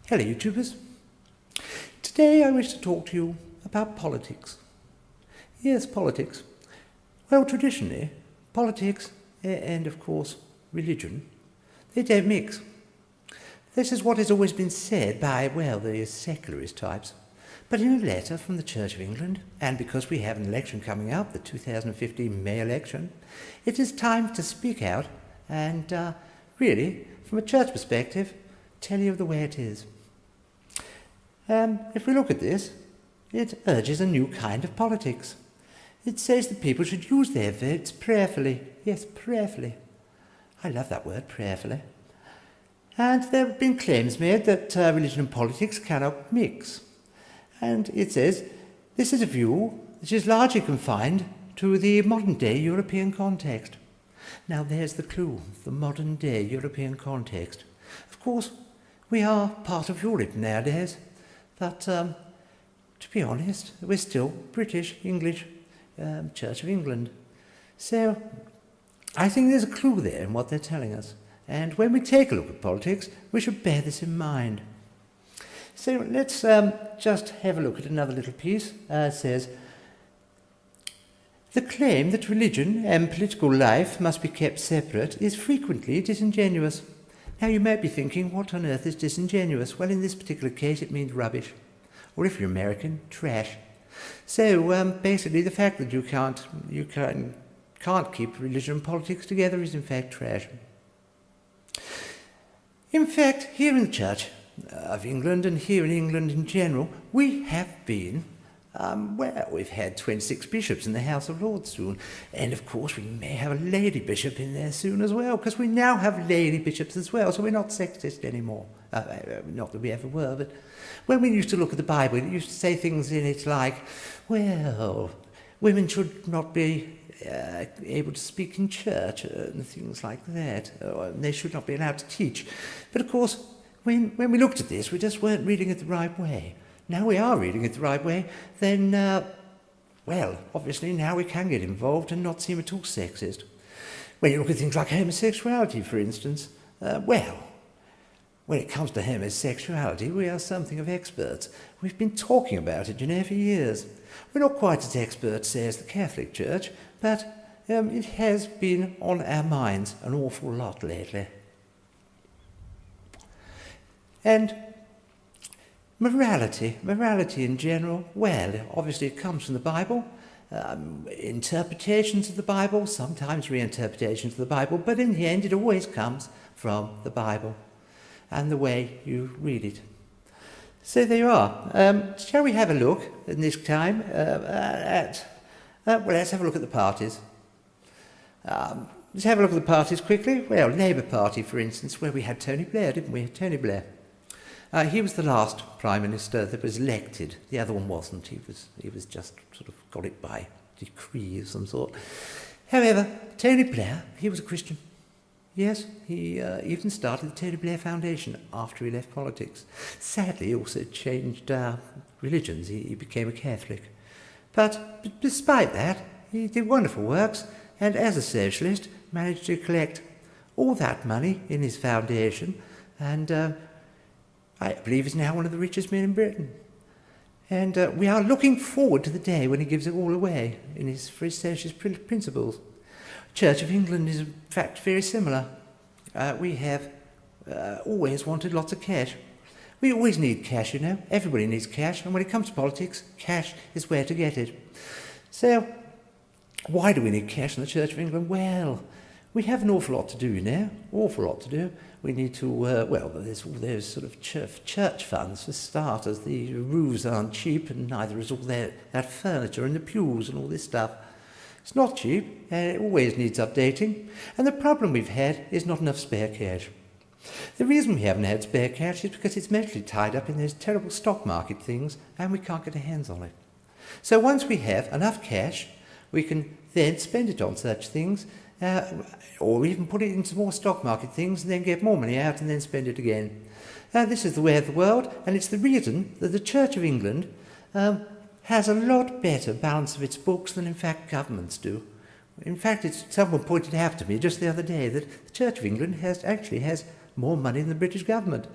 Hello YouTubers. Today I wish to talk to you about politics. Yes, politics. Well, traditionally, politics and of course religion, they don't mix. This is what has always been said by, well, the secularist types. But in a letter from the Church of England, and because we have an election coming up, the 2015 May election, it is time to speak out and really, from a church perspective, tell you the way it is. If we look at this, it urges a new kind of politics. It says that people should use their votes prayerfully. Yes, prayerfully. I love that word, prayerfully. And there have been claims made that religion and politics cannot mix. And it says, this is a view which is largely confined to the modern-day European context. Now there's the clue, the modern-day European context. Of course, we are part of Europe nowadays, but to be honest, we're still British, English, Church of England. So I think there's a clue there in what they're telling us. And when we take a look at politics, we should bear this in mind. So let's just have a look at another little piece. It says, the claim that religion and political life must be kept separate is frequently disingenuous. Now you might be thinking, what on earth is disingenuous? Well, in this particular case, it means rubbish. Or if you're American, trash. So basically, the fact that you can't keep religion and politics together is in fact trash. In fact, here in the Church of England and here in England in general, we have been, we've had 26 bishops in the House of Lords soon, and of course we may have a lady bishop in there soon as well, because we now have lady bishops as well, so we're not sexist anymore. Not that we ever were, but when we used to look at the Bible, it used to say things in it like, well, women should not be able to speak in church and things like that, or they should not be allowed to teach. But of course, when we looked at this, we just weren't reading it the right way. Now we are reading it the right way, then, well, obviously now we can get involved and not seem at all sexist. When you look at things like homosexuality, for instance, well, when it comes to homosexuality, we are something of experts. We've been talking about it, for years. We're not quite as experts as the Catholic Church, but it has been on our minds an awful lot lately. And morality in general, well, obviously it comes from the Bible, interpretations of the Bible, sometimes reinterpretations of the Bible, but in the end it always comes from the Bible and the way you read it. So there you are. Shall we have a look in this time at, well, let's have a look at the parties. Let's have a look at the parties quickly. Well, Labour Party, for instance, where we had Tony Blair, didn't we? Tony Blair. He was the last Prime Minister that was elected. The other one wasn't. He was just sort of got it by decree of some sort. However, Tony Blair, he was a Christian. Yes, he even started the Tony Blair Foundation after he left politics. Sadly, he also changed religions. He became a Catholic. But despite that, he did wonderful works, and as a socialist, managed to collect all that money in his foundation, and I believe he's now one of the richest men in Britain. And we are looking forward to the day when he gives it all away for his socialist principles. Church of England is in fact very similar. We have always wanted lots of cash. We always need cash, Everybody needs cash, and when it comes to politics, cash is where to get it. So, why do we need cash in the Church of England? Well, we have an awful lot to do, awful lot to do. We need to, well, there's all those sort of church funds for starters. The roofs aren't cheap, and neither is all that furniture and the pews and all this stuff. It's not cheap, and it always needs updating. And the problem we've had is not enough spare cash. The reason we haven't had spare cash is because it's mostly tied up in those terrible stock market things, and we can't get our hands on it. So once we have enough cash, we can then spend it on such things, or even put it into more stock market things and then get more money out and then spend it again. This is the way of the world, and it's the reason that the Church of England has a lot better balance of its books than in fact governments do. In fact, someone pointed out to me just the other day that the Church of England actually has more money than the British government.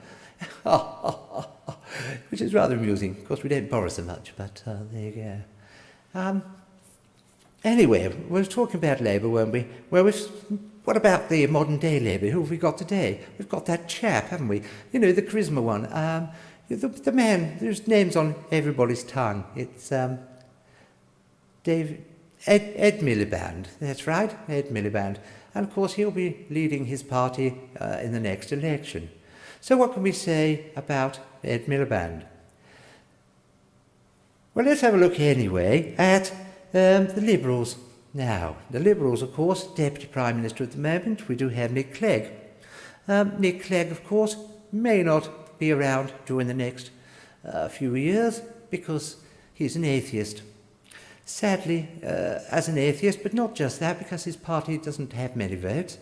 Which is rather amusing. Of course, we don't borrow so much, but there you go. Anyway, we were talking about Labour, weren't we? Well, what about the modern-day Labour? Who have we got today? We've got that chap, haven't we? You know, the charisma one. The man, there's names on everybody's tongue. It's Ed Miliband. That's right, Ed Miliband. And, of course, he'll be leading his party in the next election. So what can we say about Ed Miliband? Well, let's have a look anyway at the Liberals. Now, the Liberals, of course, Deputy Prime Minister at the moment, we do have Nick Clegg. Nick Clegg, of course, may not be around during the next few years because he's an atheist. Sadly, as an atheist, but not just that, because his party doesn't have many votes,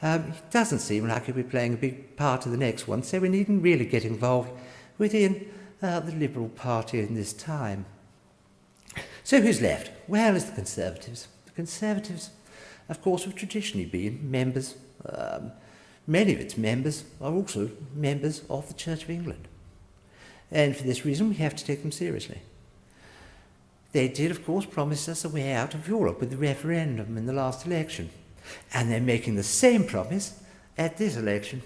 it doesn't seem like he'll be playing a big part of the next one, so we needn't really get involved within the Liberal Party in this time. So who's left? Well, it's the Conservatives. The Conservatives, of course, have traditionally been members, many of its members are also members of the Church of England. And for this reason, we have to take them seriously. They did, of course, promise us a way out of Europe with the referendum in the last election. And they're making the same promise at this election.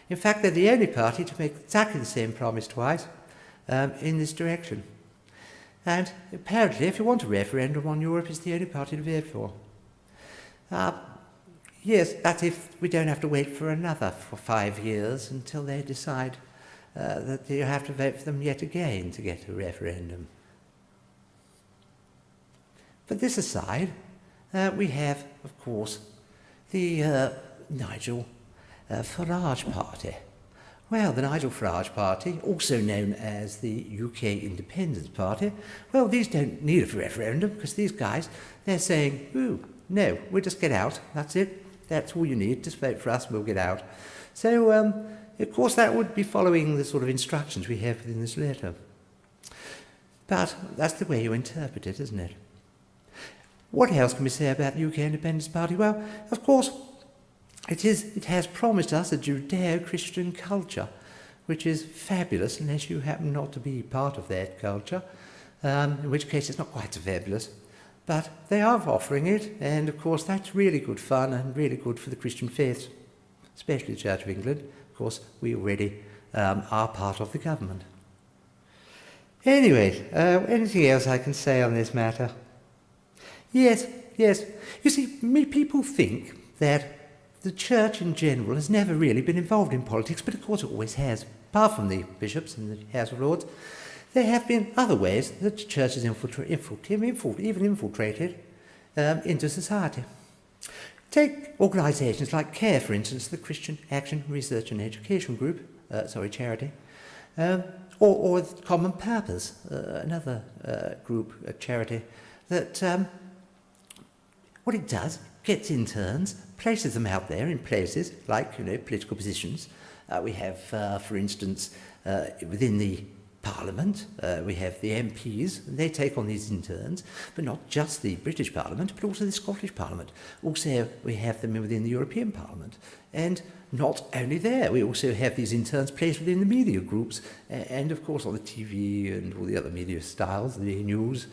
In fact, they're the only party to make exactly the same promise twice in this direction. And apparently, if you want a referendum on Europe, it's the only party to vote for. Yes, that's if we don't have to wait for 5 years until they decide that you have to vote for them yet again to get a referendum. But this aside, we have, of course, the Nigel Farage Party. Well, the Nigel Farage Party, also known as the UK Independence Party, well, these don't need a referendum because these guys, they're saying, ooh, no, we'll just get out, that's it, that's all you need, just vote for us and we'll get out. So, of course, that would be following the sort of instructions we have within this letter. But that's the way you interpret it, isn't it? What else can we say about the UK Independence Party? Well, of course, it has promised us a Judeo-Christian culture, which is fabulous unless you happen not to be part of that culture, in which case it's not quite so fabulous. But they are offering it, and of course that's really good fun and really good for the Christian faith, especially the Church of England. Of course, we already are part of the government. Anyway, anything else I can say on this matter? Yes. You see, people think that the church in general has never really been involved in politics, but of course it always has. Apart from the bishops and the House of Lords, there have been other ways that the church has even infiltrated into society. Take organisations like CARE, for instance, the Christian Action, Research and Education Group, charity, or Common Purpose, another group, a charity, that what it does, gets interns, places them out there in places like, political positions. We have, for instance, within the Parliament, we have the MPs, and they take on these interns, but not just the British Parliament, but also the Scottish Parliament. Also, we have them within the European Parliament. And not only there, we also have these interns placed within the media groups, and of course on the TV and all the other media styles, the news.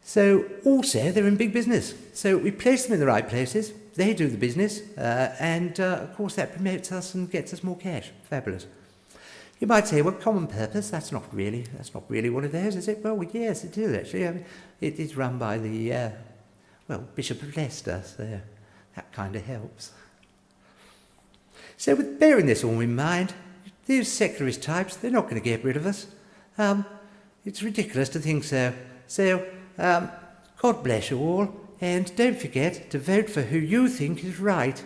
So also they're in big business. So we place them in the right places, they do the business, and of course that promotes us and gets us more cash. Fabulous. You might say, well, Common Purpose, that's not really one of theirs, is it? Well, yes, it is actually. I mean, it is run by the Bishop of Leicester, so that kind of helps. So with bearing this all in mind, these secularist types, they're not going to get rid of us. It's ridiculous to think so. So, God bless you all, and don't forget to vote for who you think is right.